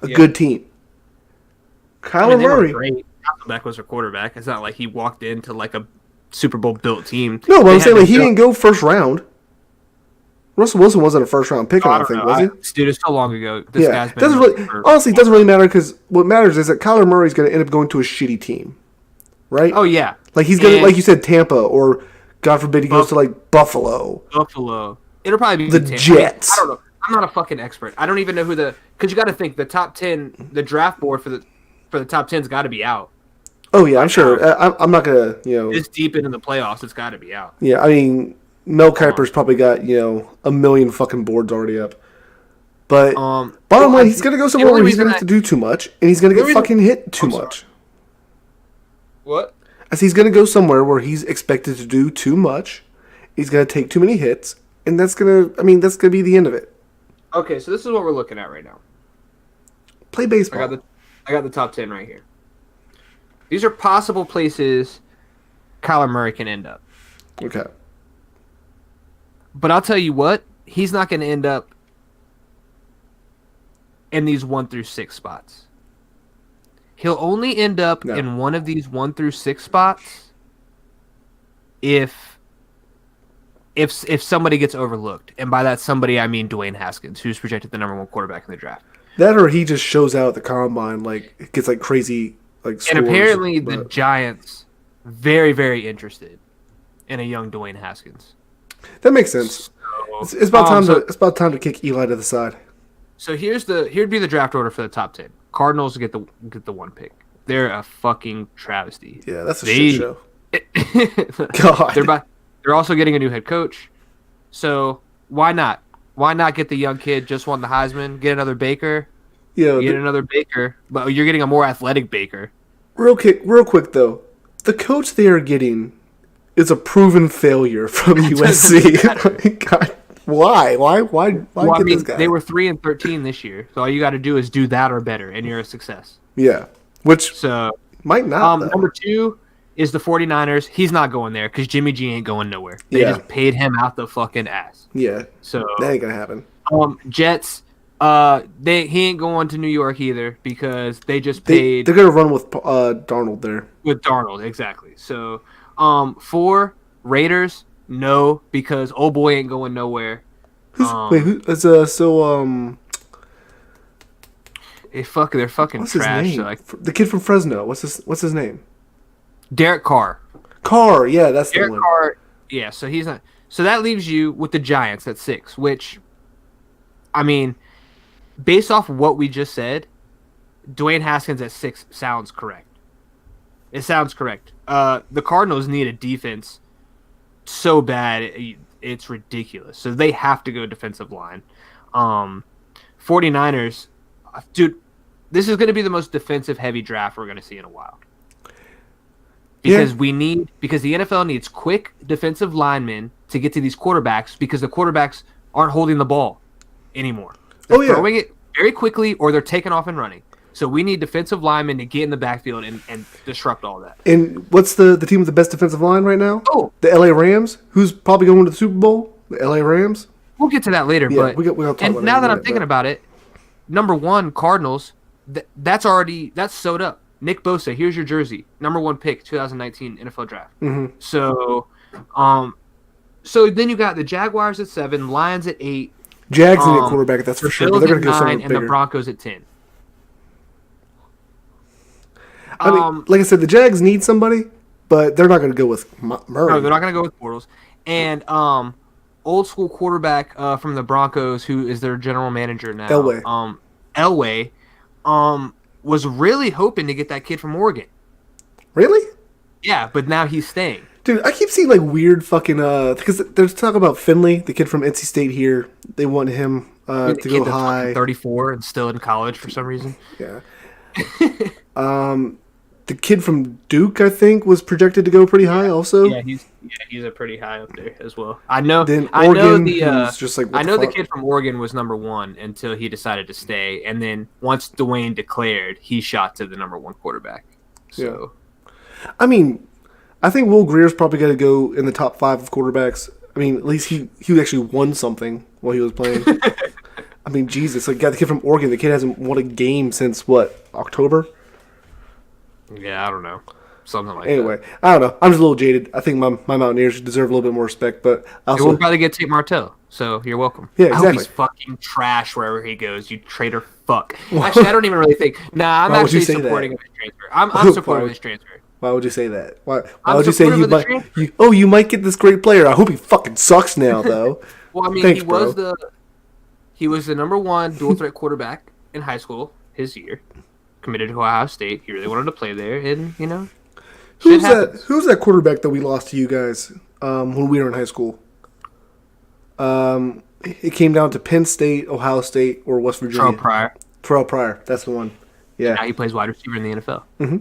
A good team. Kyler Murray. Great. Hasselbeck was their quarterback. It's not like he walked into like a Super Bowl built team. No, but I'm saying like he didn't go first round. Russell Wilson wasn't a first round pick, I don't think, was he? Dude, it's so long ago. Honestly, it doesn't really matter because what matters is that Kyler Murray is going to end up going to a shitty team, right? Oh yeah, like he's going to, like you said, Tampa, or God forbid he goes to like Buffalo. It'll probably be the Tampa. Jets. I don't know. I'm not a fucking expert. I don't even know who because you got to think the top 10, the draft board for the top 10's got to be out. Oh yeah, I'm sure. I'm not gonna, This deep into the playoffs, it's got to be out. Yeah, I mean, Mel Kiper's probably got a million fucking boards already up. But bottom line, he's gonna go somewhere where he's gonna have to do too much, and he's gonna get fucking hit too much. What? As he's gonna go somewhere where he's expected to do too much, he's gonna take too many hits, and that's gonna be the end of it. Okay, so this is what we're looking at right now. Play baseball. I got the top 10 right here. These are possible places Kyler Murray can end up. Okay. But I'll tell you what, he's not going to end up in these 1 through 6 spots. He'll only end up in one of these 1 through 6 spots if somebody gets overlooked. And by that somebody, I mean Dwayne Haskins, who's projected the number 1 quarterback in the draft. That or he just shows out at the combine, like, gets like crazy, like, scores. And apparently the Giants very, very interested in a young Dwayne Haskins. That makes sense. So, it's about time to kick Eli to the side. So here'd be the draft order for the top 10. Cardinals get the 1 pick. They're a fucking travesty. Yeah, that's a shit show. God. They're also getting a new head coach. So why not? Why not get the young kid just won the Heisman? Get another Baker. Yeah, get another Baker, but you're getting a more athletic Baker. Real quick though, the coach they are getting it's a proven failure from USC. God, why? Why Well, I get mean, this guy? they were 3-13 this year, so all you got to do is do that or better, and you're a success. Yeah, which So, might not. Though. number 2 is the 49ers. He's not going there because Jimmy G ain't going nowhere. They Yeah. just paid him out the fucking ass. Yeah, So, that ain't gonna happen. Jets, he ain't going to New York either because they just They paid they're gonna run with Darnold there. with Darnold, exactly. So, 4 Raiders, no, because old boy ain't going nowhere. Wait, who is so They're fucking what's his trash. name? So, like The kid from Fresno. What's his name? Derek Carr. Carr. Yeah, that's the Derek one. Carr, yeah, so he's not. So that leaves you with the Giants at 6, which, I mean, based off of what we just said, Dwayne Haskins at 6 sounds correct. It sounds correct. The Cardinals need a defense so bad, it's ridiculous. So they have to go defensive line. 49ers, dude, this is going to be the most defensive-heavy draft we're going to see in a while. Because because the NFL needs quick defensive linemen to get to these quarterbacks because the quarterbacks aren't holding the ball anymore. They're throwing it very quickly or they're taking off and running. So we need defensive linemen to get in the backfield and disrupt all that. And what's the team with the best defensive line right now? Oh, The LA Rams. Who's probably going to the Super Bowl? The LA Rams. we'll get to that later. Yeah, But we'll talk and about now that in that a I'm minute, thinking but- about it, number 1 Cardinals. That's sewed up. Nick Bosa, here's your jersey. Number 1 pick, 2019 NFL draft. Mm-hmm. So, then you got the Jaguars at 7, Lions at 8, Jags need a quarterback, that's for sure. But Bills they're at going to go 9, somewhere and the bigger. Broncos at 10. I mean, like I said, the Jags need somebody, but they're not going to go with Murray. No, they're not going to go with Bortles. And old school quarterback from the Broncos, who is their general manager now, Elway. was really hoping to get that kid from Oregon. Really? Yeah, but now he's staying. Dude, I keep seeing like weird fucking because there's talk about Finley, the kid from NC State here. They want him to The go kid that's high. fucking 34 and still in college for some reason. Yeah. The kid from Duke, I think, was projected to go pretty high also. Yeah, he's a pretty high up there as well. I know. Then I know Oregon, the. who's just like, what I know the fuck? kid from Oregon was number 1 until he decided to stay, and then once Dwayne declared, he shot to the number 1 quarterback. So. I mean, I think Will Greer's probably got to go in the top 5 of quarterbacks. I mean, at least he actually won something while he was playing. I mean, Jesus, like got the kid from Oregon. The kid hasn't won a game since what, October? Yeah, I don't know. Something like Anyway, I don't know. I'm just a little jaded. I think my Mountaineers deserve a little bit more respect, but that. also We'll probably get Tate Martell, so you're welcome. Yeah, I hope exactly. he's fucking trash wherever he goes, you traitor fuck. Actually, I don't even really think. Nah, I'm Why would you actually say supporting that? his transfer. I'm supporting his transfer. why would you say that? Why I'm would you say supportive you of the might? transfer. You might get this great player. I hope he fucking sucks now, though. Well, I mean, Thanks, he was the number 1 dual threat quarterback in high school his year. Committed to Ohio State. He really wanted to play there, and Who's shit happens. Who's that quarterback that we lost to you guys when we were in high school? It came down to Penn State, Ohio State, or West Virginia. Terrell Pryor. Pryor. That's the one. Yeah. Now he plays wide receiver in the NFL. Mm-hmm.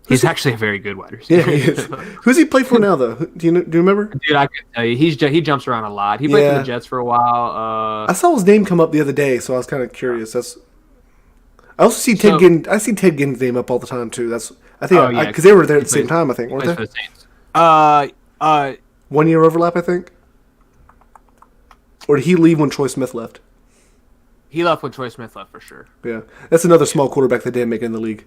He's actually a very good wide Yeah, receiver. he is. Who's he play for now, though? Do you remember? Dude, I can tell you, he jumps around a lot. He played for Yeah. the Jets for a while. I saw his name come up the other day, so I was kind of curious. I also see Ted Ginn. I see Ted Ginn's name up all the time too. Because they were there at the same time. I think He weren't plays they? for the Saints. 1 year overlap, I think. Or did he leave when Troy Smith left? He left when Troy Smith left for sure. Yeah, that's another small quarterback that didn't make it in the league.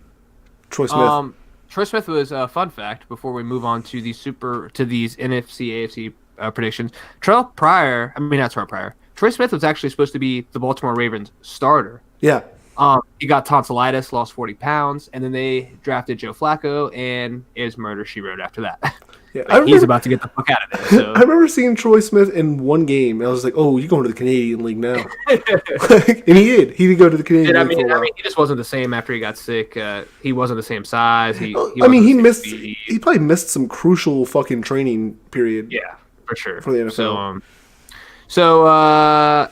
Troy Smith. Troy Smith was a fun fact before we move on to these NFC AFC predictions. Troy Smith was actually supposed to be the Baltimore Ravens starter. Yeah. He got tonsillitis, lost 40 pounds, and then they drafted Joe Flacco, and is murder she wrote after that. Yeah, He's about to get the fuck out of there. So. I remember seeing Troy Smith in one game, and I was like, "Oh, you're going to the Canadian League now." And he did. He did go to the Canadian League for a while. He just wasn't the same after he got sick. He wasn't the same size. He missed. He probably missed some crucial fucking training period. Yeah, for sure. For the NFL. So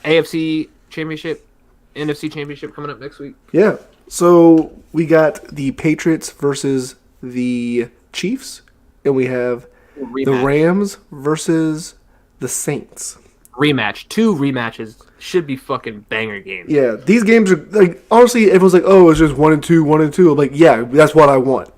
AFC Championship, NFC Championship coming up next week. Yeah. So we got the Patriots versus the Chiefs, and we have the Rams versus the Saints. Rematch. 2 rematches should be fucking banger games. Yeah, these games are like honestly, everyone's like, "Oh, it's just 1 and 2, 1 and 2." I'm like, "Yeah, that's what I want."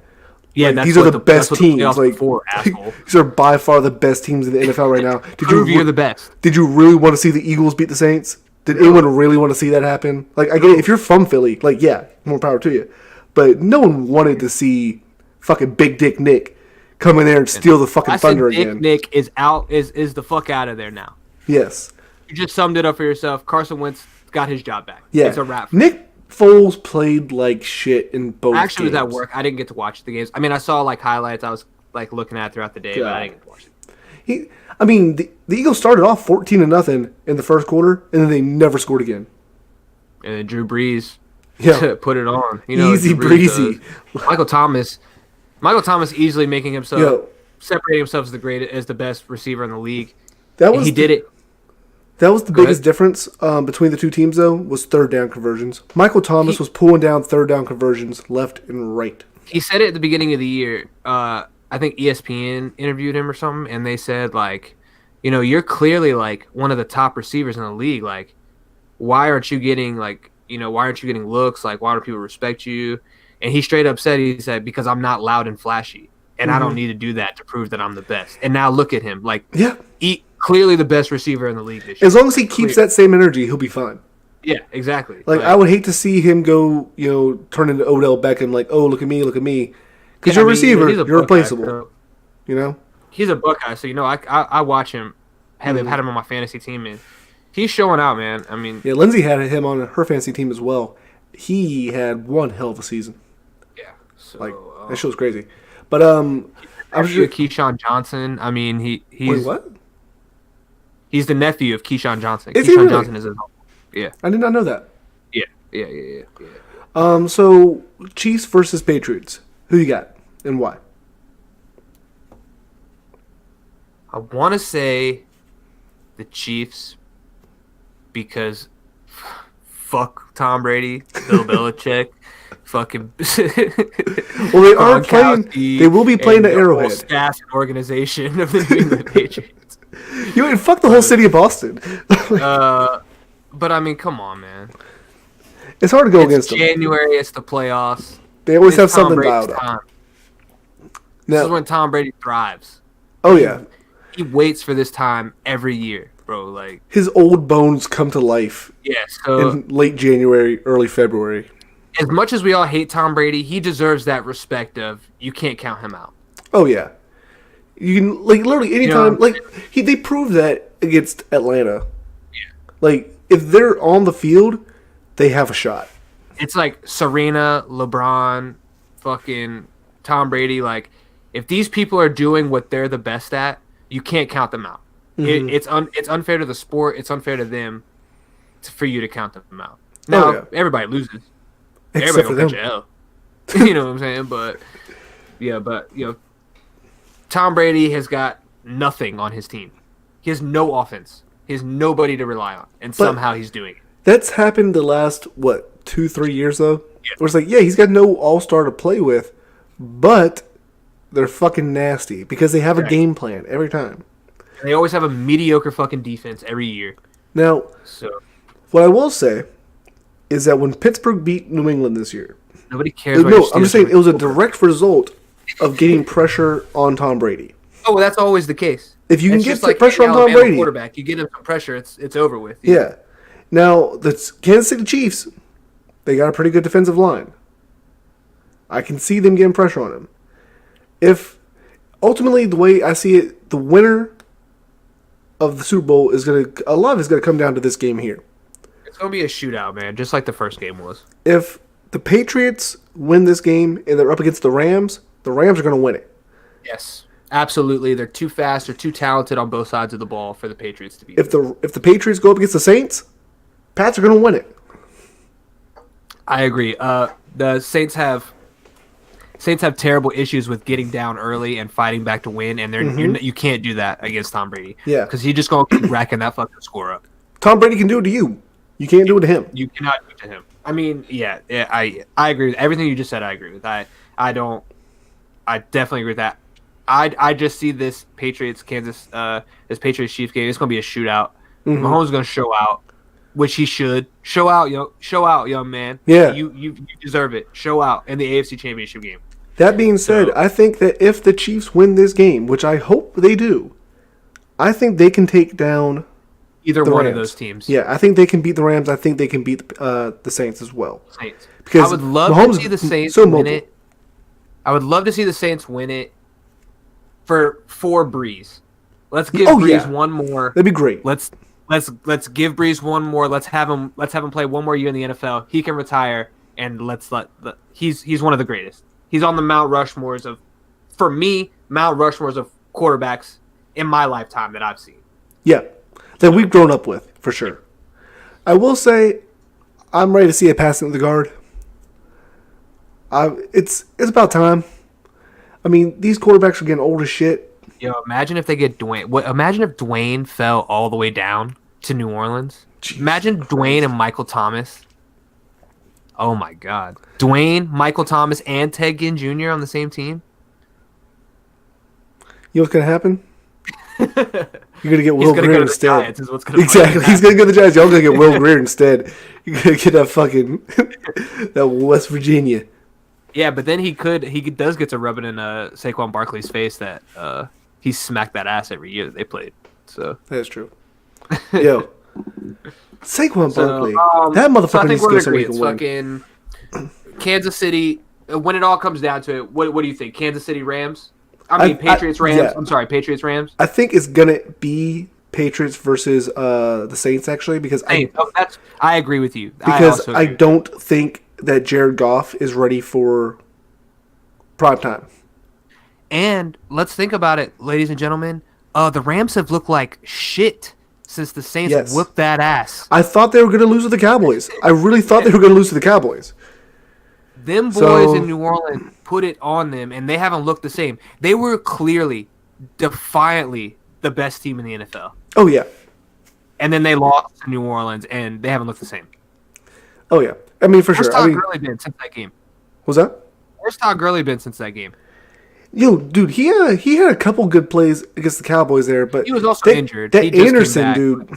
Yeah, like, these are the best teams. Like, for, asshole. these are by far the best teams in the NFL right now. Prove you're the best. Did you really want to see the Eagles beat the Saints? Did anyone really want to see that happen? Like, I get it. If you're from Philly, like, yeah, more power to you. But no one wanted to see fucking Big Dick Nick come in there and steal the fucking thunder Dick again. Nick is out. Is the fuck out of there now. Yes. You just summed it up for yourself. Carson Wentz got his job back. Yeah. It's a wrap. Nick Foles played like shit in both I actually games. was at work. I didn't get to watch the games. I mean, I saw like highlights. I was like looking at throughout the day, but I didn't get to watch it. The Eagles started off 14-0 in the first quarter, and then they never scored again. And then Drew Brees Yeah. put it on. You know, Easy Drew Brees breezy. does. Michael Thomas easily making himself separating himself as the best receiver in the league. He did it. That was the biggest difference between the two teams, though, was third down conversions. Michael Thomas was pulling down third down conversions left and right. He said it at the beginning of the year. I think ESPN interviewed him or something, and they said, like, you know, you're clearly, like, one of the top receivers in the league. Like, why aren't you getting looks? Like, why don't people respect you? And he straight up said, he said, because I'm not loud and flashy, and I don't need to do that to prove that I'm the best. And now look at him. Like, clearly the best receiver in the league this year. As long as he keeps that same energy, he'll be fine. Yeah, exactly. Like, I would hate to see him go, turn into Odell Beckham, like, oh, look at me. Because you're a receiver, you're replaceable. You know? He's a Buckeye, so, I watch him. I've had him on my fantasy team, and he's showing out, man. I mean... Yeah, Lindsay had him on her fantasy team as well. He had one hell of a season. Yeah. So, that show's crazy. But, I was sure Keyshawn Johnson. I mean, he's... Wait, what? He's the nephew of Keyshawn Johnson. Is he really? Johnson is his uncle. Yeah. I did not know that. Yeah. So, Chiefs versus Patriots. Who you got and why? I want to say the Chiefs because fuck Tom Brady, Bill Belichick, fucking. Well, they are playing. They will be playing at Arrowhead. The staff and organization of the New England Patriots. Fuck the whole city of Boston. But I mean, come on, man. It's hard to go against them. January, it's the playoffs. They always have something dialed up. This is when Tom Brady thrives. Oh yeah. He waits for this time every year, bro. Like his old bones come to life. Yeah. So in late January, early February. As much as we all hate Tom Brady, he deserves that respect of you can't count him out. Oh yeah. You can literally anytime they proved that against Atlanta. Yeah. Like if they're on the field, they have a shot. It's like Serena, LeBron, fucking Tom Brady. Like if these people are doing what they're the best at, you can't count them out. Mm-hmm. It's unfair to the sport. It's unfair to them for you to count them out. Now everybody loses. Except everybody will catch a L. You know what I'm saying? But Tom Brady has got nothing on his team. He has no offense. He has nobody to rely on, and somehow he's doing it. That's happened the last 2-3 years though. Yeah. Where it's like, he's got no all-star to play with, but they're fucking nasty because they have a game plan every time. They always have a mediocre fucking defense every year. Now, what I will say is that when Pittsburgh beat New England this year, nobody cares. No, I'm just saying it was a direct result of getting pressure on Tom Brady. Oh, well, that's always the case. If you can get pressure on Tom Brady, quarterback, you get him some pressure, it's over with. Yeah. Now the Kansas City Chiefs, they got a pretty good defensive line. I can see them getting pressure on him. If ultimately the way I see it, the winner of the Super Bowl is gonna come down to this game here. It's gonna be a shootout, man, just like the first game was. If the Patriots win this game and they're up against the Rams are gonna win it. Yes. Absolutely, they're too fast. They're too talented on both sides of the ball for the Patriots to beat. If the Patriots go up against the Saints, Pats are going to win it. I agree. The Saints have terrible issues with getting down early and fighting back to win, and you can't do that against Tom Brady. Yeah, because he's just going to keep racking that fucking score up. Tom Brady can do it to you. You can't do it to him. You cannot do it to him. I mean, I agree with everything you just said. I agree with. I definitely agree with that. I just see this Patriots Chiefs game. It's gonna be a shootout. Mahomes is gonna show out, which he should show out. Show out, young man. Yeah. you deserve it. Show out in the AFC Championship game. That being said, I think that if the Chiefs win this game, which I hope they do, I think they can take down Either the one Rams. of those teams. Yeah, I think they can beat the Rams. I think they can beat the Saints as well. Saints. Because I would love Mahomes to see the is Saints so win mobile. it. I would love to see the Saints win it for Breeze. Let's give Oh, Breeze yeah. one more. That'd be great. Let's give Breeze one more. Let's have him play one more year in the NFL. He can retire, and he's one of the greatest. He's on the Mount Rushmores of quarterbacks in my lifetime that I've seen. Yeah, that we've grown up with, for sure. I will say, I'm ready to see a passing of the guard. It's about time. I mean, these quarterbacks are getting old as shit. Yo, imagine if they get Dwayne. Imagine if Dwayne fell all the way down to New Orleans. Jesus Imagine Dwayne and Michael Thomas. Oh my God, Dwayne, Michael Thomas, and Ted Ginn Jr. on the same team. You know what's gonna happen? You're gonna get He's Will gonna Greer go to the instead. Giants, is what's gonna Exactly. fucking He's gonna go to the Giants. Y'all gonna get Will Greer instead. You're gonna get that fucking that West Virginia. Yeah, but then he does get to rub it in Saquon Barkley's face that he smacked that ass every year that they played. So That's true. Yo, Saquon Barkley, that so I motherfucker think needs to we're go in somewhere he agreement. can win. Fucking Kansas City. When it all comes down to it, what do you think? Kansas City Rams? Patriots Rams. yeah. I'm sorry, Patriots Rams. I think it's gonna be Patriots versus the Saints actually because I agree with you. because I agree. don't think that Jared Goff is ready for prime time. And let's think about it, ladies and gentlemen. The Rams have looked like shit since the Saints Yes. whooped that ass. I thought they were going to lose to the Cowboys. I really thought they were going to lose to the Cowboys. Them boys So- in New Orleans put it on them, and they haven't looked the same. They were clearly, defiantly the best team in the NFL. Oh yeah, And then they lost to New Orleans, and they haven't looked the same. oh yeah. I mean for Where's sure. Todd I mean, Gurley been since that game? was that? Where's Todd Gurley been since that game? Yo, dude, he had a couple good plays against the Cowboys there, but He was also injured. That He just came Anderson back. dude,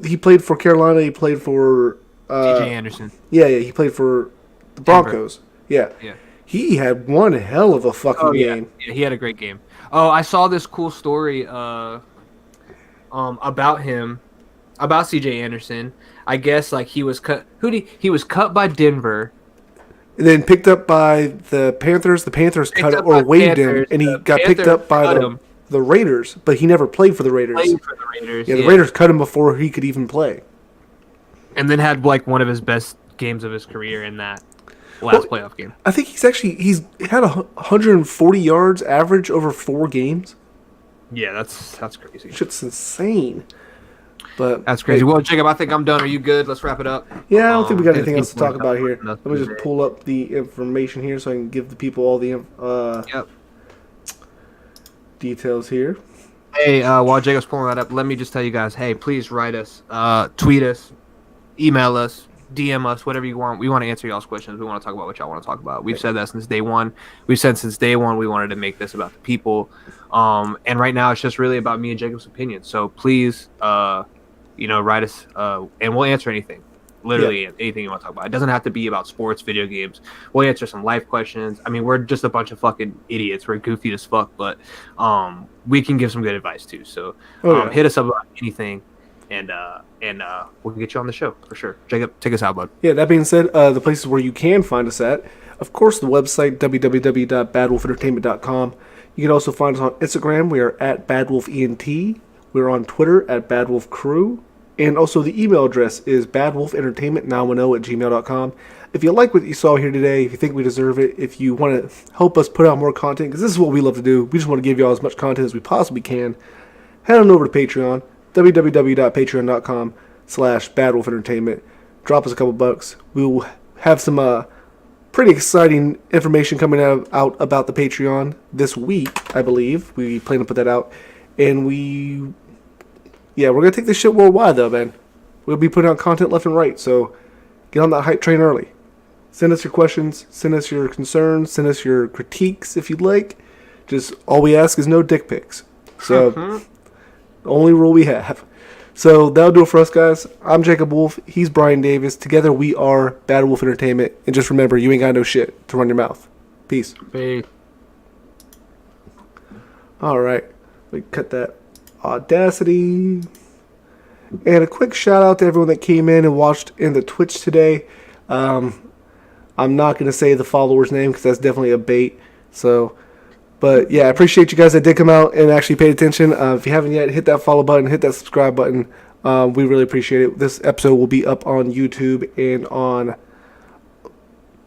he played for Carolina. He played for TJ Anderson. yeah, he played for the Broncos. Yeah, Yeah. he had one hell of a fucking game. Yeah, he had a great game. Oh, I saw this cool story about him, about CJ Anderson. I guess like he was cut. He was cut by Denver. And then picked up by the Panthers. The Panthers cut up or by waived him, Panthers. and he The got picked Panthers up by cut him. the Raiders. But he never played for the Raiders. Played for the Raiders. Yeah, the Raiders cut him before he could even play. And then had like one of his best games of his career in that last playoff game. I think he's had 140 yards average over 4 games. Yeah, that's crazy. Shit's insane. But That's crazy. Well, Jacob, I think I'm done. Are you good? Let's wrap it up. yeah, I don't think we got give anything else to people talk about here. enough Let me just today. pull up the information here so I can give the people all the Yep. details here. Hey, while Jacob's pulling that up, let me just tell you guys, hey, please write us, tweet us, email us, DM us, whatever you want. We want to answer y'all's questions. We want to talk about what y'all want to talk about. We've said that since day one. We've said since day one we wanted to make this about the people. And right now it's just really about me and Jacob's opinion. So please, write us, and we'll answer anything. Literally anything you want to talk about. It doesn't have to be about sports, video games. We'll answer some life questions. I mean, we're just a bunch of fucking idiots. We're goofy as fuck, but we can give some good advice too. So hit us up about anything, and we'll get you on the show for sure. Jacob, take us out, bud. Yeah, that being said, the places where you can find us at, of course, the website, www.badwolfentertainment.com. You can also find us on Instagram. We are at BadWolfENT. We're on Twitter at BadWolfCrew. And also the email address is badwolfentertainment910@gmail.com. If you like what you saw here today, if you think we deserve it, if you want to help us put out more content, because this is what we love to do, we just want to give you all as much content as we possibly can, head on over to Patreon, www.patreon.com/badwolfentertainment. Drop us a couple bucks. We'll have some pretty exciting information coming out about the Patreon this week, I believe. We plan to put that out. And we're going to take this shit worldwide, though, man. We'll be putting out content left and right, so get on that hype train early. Send us your questions, send us your concerns, send us your critiques if you'd like. Just all we ask is no dick pics. So, the only rule we have. So, that'll do it for us, guys. I'm Jacob Wolf. He's Brian Davis. Together, we are Bad Wolf Entertainment. And just remember, you ain't got no shit to run your mouth. Peace. Peace. All right. We cut that Audacity. And a quick shout out to everyone that came in and watched in the Twitch today. I'm not going to say the follower's name because that's definitely a bait. So, but yeah, I appreciate you guys that did come out and actually paid attention. If you haven't yet, hit that follow button, hit that subscribe button. We really appreciate it. This episode will be up on YouTube and on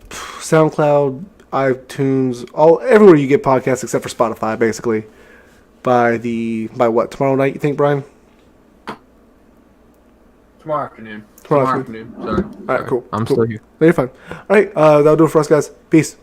SoundCloud, iTunes, everywhere you get podcasts except for Spotify, basically. By what, tomorrow night, you think, Brian? Tomorrow afternoon. Tomorrow Sorry. All right, cool. I'm cool. still here. No, you're fine. All right, that'll do it for us, guys. Peace.